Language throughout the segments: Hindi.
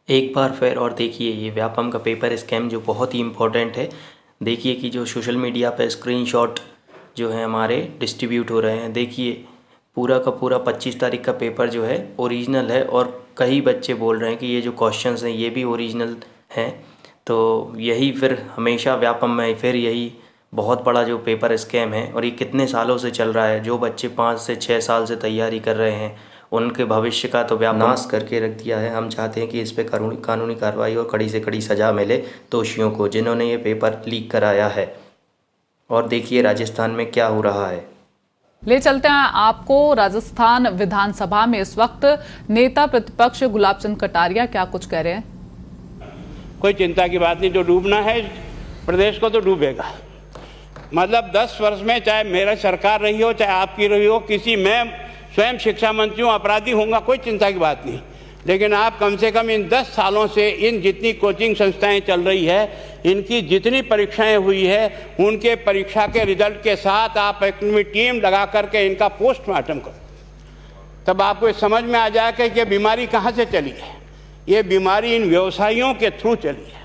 एक बार फिर और देखिए ये व्यापम का पेपर स्कैम जो बहुत ही इम्पोर्टेंट है। देखिए कि जो सोशल मीडिया पे स्क्रीनशॉट जो है हमारे डिस्ट्रीब्यूट हो रहे हैं। देखिए पूरा का पूरा 25 तारीख का पेपर जो है ओरिजिनल है और कई बच्चे बोल रहे हैं कि ये जो क्वेश्चंस हैं ये भी ओरिजिनल हैं। तो यही फिर हमेशा व्यापम में फिर यही बहुत बड़ा जो पेपर स्कैम है और ये कितने सालों से चल रहा है। जो बच्चे 5 से 6 साल से तैयारी कर रहे हैं उनके भविष्य का तो व्यापम नाश करके रख दिया है। हम चाहते हैं कि इस पे कानूनी कार्रवाई और कड़ी से कड़ी सज़ा मिले दोषियों को जिन्होंने ये पेपर लीक कराया है। और देखिए राजस्थान में क्या हो रहा है। ले चलते हैं आपको राजस्थान विधानसभा में। इस वक्त नेता प्रतिपक्ष गुलाब चंद कटारिया क्या कुछ कह रहे हैं। कोई चिंता की बात नहीं, जो डूबना है प्रदेश को तो डूबेगा। मतलब 10 वर्ष में चाहे मेरा सरकार रही हो चाहे आपकी रही हो, किसी में स्वयं शिक्षा मंत्री हूँ, अपराधी होऊंगा, कोई चिंता की बात नहीं। लेकिन आप कम से कम इन 10 सालों से इन जितनी कोचिंग संस्थाएं चल रही है, इनकी जितनी परीक्षाएं हुई है, उनके परीक्षा के रिजल्ट के साथ आप एक टीम लगा करके इनका पोस्टमार्टम करो, तब आपको समझ में आ जाएगा कि बीमारी कहाँ से चली है। ये बीमारी इन व्यवसायियों के थ्रू चली है।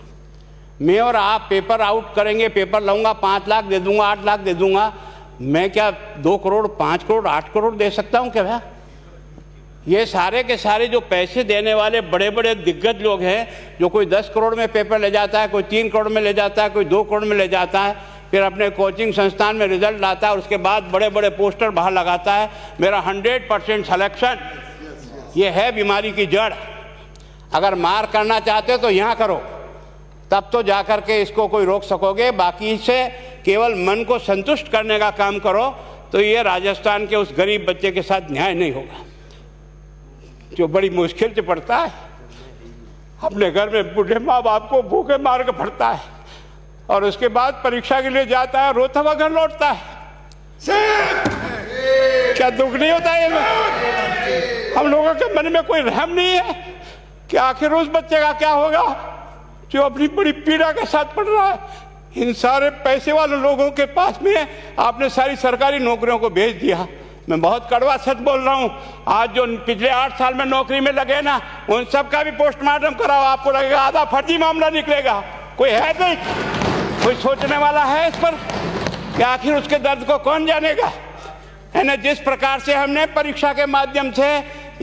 मैं और आप पेपर आउट करेंगे, पेपर लाऊंगा, 5 लाख दे दूंगा, 8 लाख दे दूंगा। मैं क्या 2 करोड़, 5 करोड़, 8 करोड़ दे सकता हूँ क्या भैया? ये सारे के सारे जो पैसे देने वाले बड़े बड़े दिग्गज लोग हैं, जो कोई 10 करोड़ में पेपर ले जाता है, कोई 3 करोड़ में ले जाता है, कोई 2 करोड़ में ले जाता है, फिर अपने कोचिंग संस्थान में रिजल्ट लाता है और उसके बाद बड़े बड़े पोस्टर बाहर लगाता है, मेरा 100% सिलेक्शन। ये है बीमारी की जड़। अगर मार करना चाहते हो तो यहाँ करो, तब तो जा कर के इसको कोई रोक सकोगे। बाकी से केवल मन को संतुष्ट करने का काम करो तो ये राजस्थान के उस गरीब बच्चे के साथ न्याय नहीं होगा, जो बड़ी मुश्किल से पढ़ता है, अपने घर में बूढ़े माँ बाप को भूखे मार के पढ़ता है और उसके बाद परीक्षा के लिए जाता है, रोता हुआ घर लौटता है। क्या दुख नहीं होता है? हम लोगों के मन में कोई रहम नहीं है कि आखिर उस बच्चे का क्या होगा जो अपनी बड़ी पीड़ा के साथ पढ़ रहा है। इन सारे पैसे वाले लोगों के पास में आपने सारी सरकारी नौकरियों को भेज दिया। मैं बहुत कड़वा सच बोल रहा हूँ। आज जो पिछले 8 साल में नौकरी में लगे ना, उन सब का भी पोस्टमार्टम कराओ, आपको लगेगा आधा फर्जी मामला निकलेगा। कोई है नहीं, कोई सोचने वाला है इस पर कि आखिर उसके दर्द को कौन जानेगा? है ना। जिस प्रकार से हमने परीक्षा के माध्यम से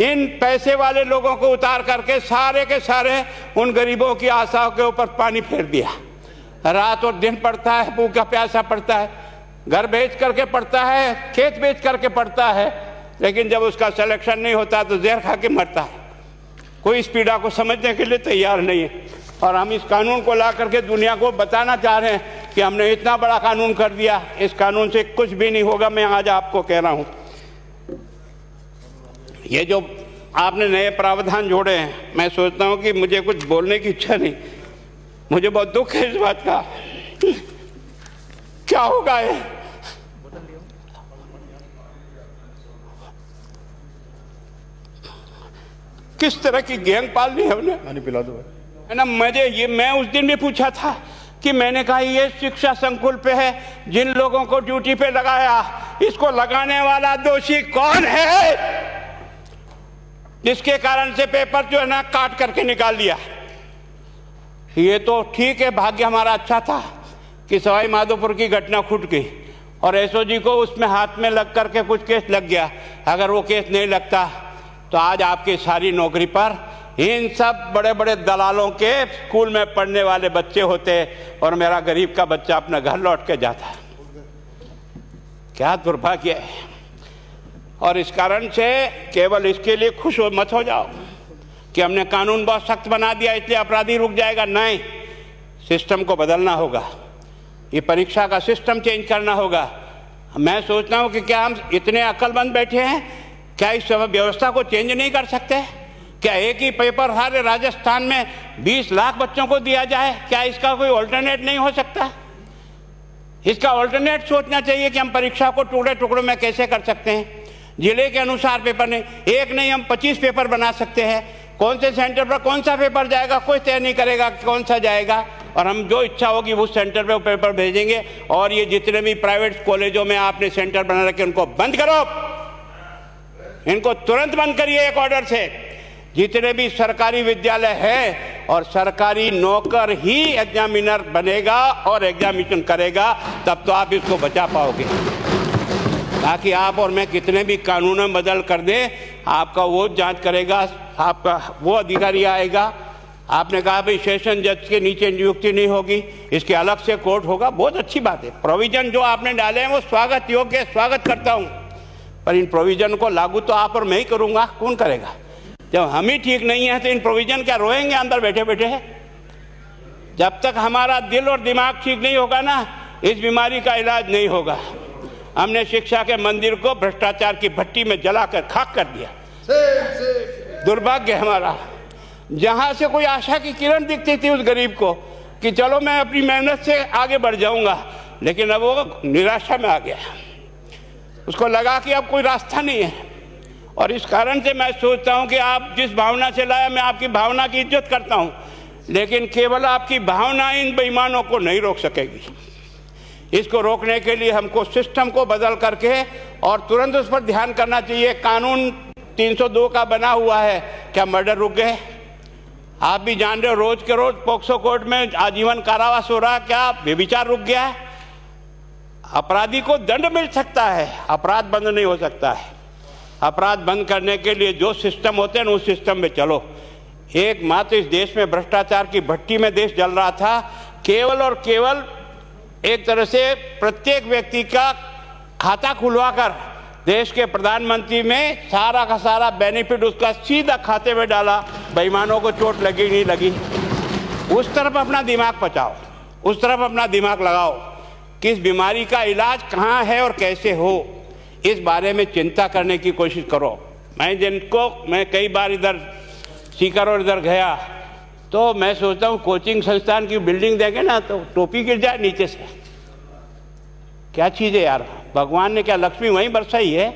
इन पैसे वाले लोगों को उतार करके सारे के सारे उन गरीबों की आशाओं के ऊपर पानी फेर दिया। रात और दिन पढ़ता है, भूखा प्यासा पढ़ता है, घर बेच करके पढ़ता है, खेत बेच करके पढ़ता है, लेकिन जब उसका सिलेक्शन नहीं होता तो जहर खा के मरता है। कोई इस पीड़ा को समझने के लिए तैयार नहीं है। और हम इस कानून को ला करके दुनिया को बताना चाह रहे हैं कि हमने इतना बड़ा कानून कर दिया, इस कानून से कुछ भी नहीं होगा। मैं आज आपको कह रहा हूँ, ये जो आपने नए प्रावधान जोड़े हैं, मैं सोचता हूँ कि मुझे कुछ बोलने की इच्छा नहीं, मुझे बहुत दुख है इस बात का। क्या होगा ये? किस तरह की गैंग पालनी है हमने? पानी पिला दो है ना। मैं उस दिन भी पूछा था कि मैंने कहा ये शिक्षा संकुल पे है, जिन लोगों को ड्यूटी पे लगाया, इसको लगाने वाला दोषी कौन है, जिसके कारण से पेपर जो है ना काट करके निकाल दिया। ये तो ठीक है, भाग्य हमारा अच्छा था कि सवाई माधोपुर की घटना फूट गई और एसओजी को उसमें हाथ में लग करके कुछ केस लग गया। अगर वो केस नहीं लगता तो आज आपकी सारी नौकरी पर इन सब बड़े बड़े दलालों के स्कूल में पढ़ने वाले बच्चे होते और मेरा गरीब का बच्चा अपना घर लौट के जाता। क्या दुर्भाग्य है। और इस कारण से केवल इसके लिए खुश मत हो जाओ कि हमने कानून बहुत सख्त बना दिया इसलिए अपराधी रुक जाएगा। नहीं, सिस्टम को बदलना होगा, ये परीक्षा का सिस्टम चेंज करना होगा। मैं सोचता हूँ कि क्या हम इतने अक्लमंद बैठे हैं, क्या इस व्यवस्था को चेंज नहीं कर सकते? क्या एक ही पेपर हर राजस्थान में 20 लाख बच्चों को दिया जाए? क्या इसका कोई ऑल्टरनेट नहीं हो सकता? इसका ऑल्टरनेट सोचना चाहिए कि हम परीक्षा को टुकड़े टुकड़ों में कैसे कर सकते हैं। जिले के अनुसार पेपर नहीं, एक नहीं हम 25 पेपर बना सकते हैं। कौन से सेंटर पर कौन सा पेपर जाएगा कोई तय नहीं करेगा कि कौन सा जाएगा, और हम जो इच्छा होगी उस सेंटर पे वो पेपर भेजेंगे। और ये जितने भी प्राइवेट कॉलेजों में आपने सेंटर बना रखे उनको बंद करो, इनको तुरंत बंद करिए एक ऑर्डर से। जितने भी सरकारी विद्यालय हैं और सरकारी नौकर ही एग्जामिनर बनेगा और एग्जामिनेशन करेगा, तब तो आप इसको बचा पाओगे। बाकी आप और मैं कितने भी कानून बदल कर दें, आपका वो जांच करेगा, आपका वो अधिकारी आएगा। आपने कहा भाई सेशन जज के नीचे नियुक्ति नहीं होगी, इसके अलग से कोर्ट होगा, बहुत अच्छी बात है। प्रोविजन जो आपने डाले हैं वो स्वागत योग्य है, स्वागत करता हूँ, पर इन प्रोविजन को लागू तो आप और मैं ही करूँगा, कौन करेगा? जब हम ही ठीक नहीं है तो इन प्रोविजन क्या रोएंगे अंदर बैठे बैठे? जब तक हमारा दिल और दिमाग ठीक नहीं होगा ना, इस बीमारी का इलाज नहीं होगा। हमने शिक्षा के मंदिर को भ्रष्टाचार की भट्टी में जलाकर खाक कर दिया। दुर्भाग्य हमारा, जहां से कोई आशा की किरण दिखती थी उस गरीब को कि चलो मैं अपनी मेहनत से आगे बढ़ जाऊंगा, लेकिन अब वो निराशा में आ गया। उसको लगा कि अब कोई रास्ता नहीं है। और इस कारण से मैं सोचता हूं कि आप जिस भावना से लाया, मैं आपकी भावना की इज्जत करता हूं, लेकिन केवल आपकी भावना इन बेईमानों को नहीं रोक सकेगी। इसको रोकने के लिए हमको सिस्टम को बदल करके और तुरंत उस पर ध्यान करना चाहिए। कानून 302 का बना हुआ है, क्या मर्डर रुक गए? आप भी जान रहे हो, रोज के रोज पोक्सो कोर्ट में आजीवन कारावास हो रहा, क्या व्यभिचार रुक गया है? अपराधी को दंड मिल सकता है, अपराध बंद नहीं हो सकता है। अपराध बंद करने के लिए जो सिस्टम होते हैं उस सिस्टम में चलो। एकमात्र इस देश में भ्रष्टाचार की भट्टी में देश जल रहा था, केवल और केवल एक तरह से प्रत्येक व्यक्ति का खाता खुलवाकर देश के प्रधानमंत्री में सारा का सारा बेनिफिट उसका सीधा खाते में डाला। बेईमानों को चोट लगी नहीं लगी, उस तरफ अपना दिमाग बचाओ, उस तरफ अपना दिमाग लगाओ। किस बीमारी का इलाज कहाँ है और कैसे हो, इस बारे में चिंता करने की कोशिश करो। मैं कई बार इधर सीकर और इधर गया तो मैं सोचता हूँ कोचिंग संस्थान की बिल्डिंग देखें ना तो टोपी गिर जाए नीचे से। क्या चीज़ है यार, भगवान ने क्या लक्ष्मी वहीं बरसाई है?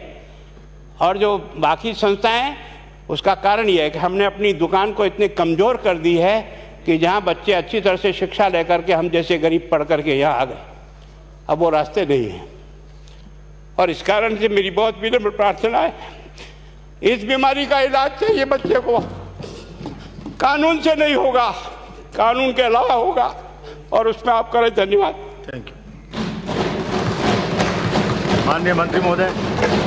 और जो बाकी संस्थाएं, उसका कारण यह है कि हमने अपनी दुकान को इतनी कमज़ोर कर दी है कि जहाँ बच्चे अच्छी तरह से शिक्षा लेकर के हम जैसे गरीब पढ़ करके यहाँ आ गए, अब वो रास्ते नहीं हैं। और इस कारण से मेरी बहुत विनम्र प्रार्थना है, इस बीमारी का इलाज चाहिए बच्चे को, कानून से नहीं होगा, कानून के अलावा होगा, और उसमें आप करें। धन्यवाद। Thank you. माननीय मंत्री महोदय।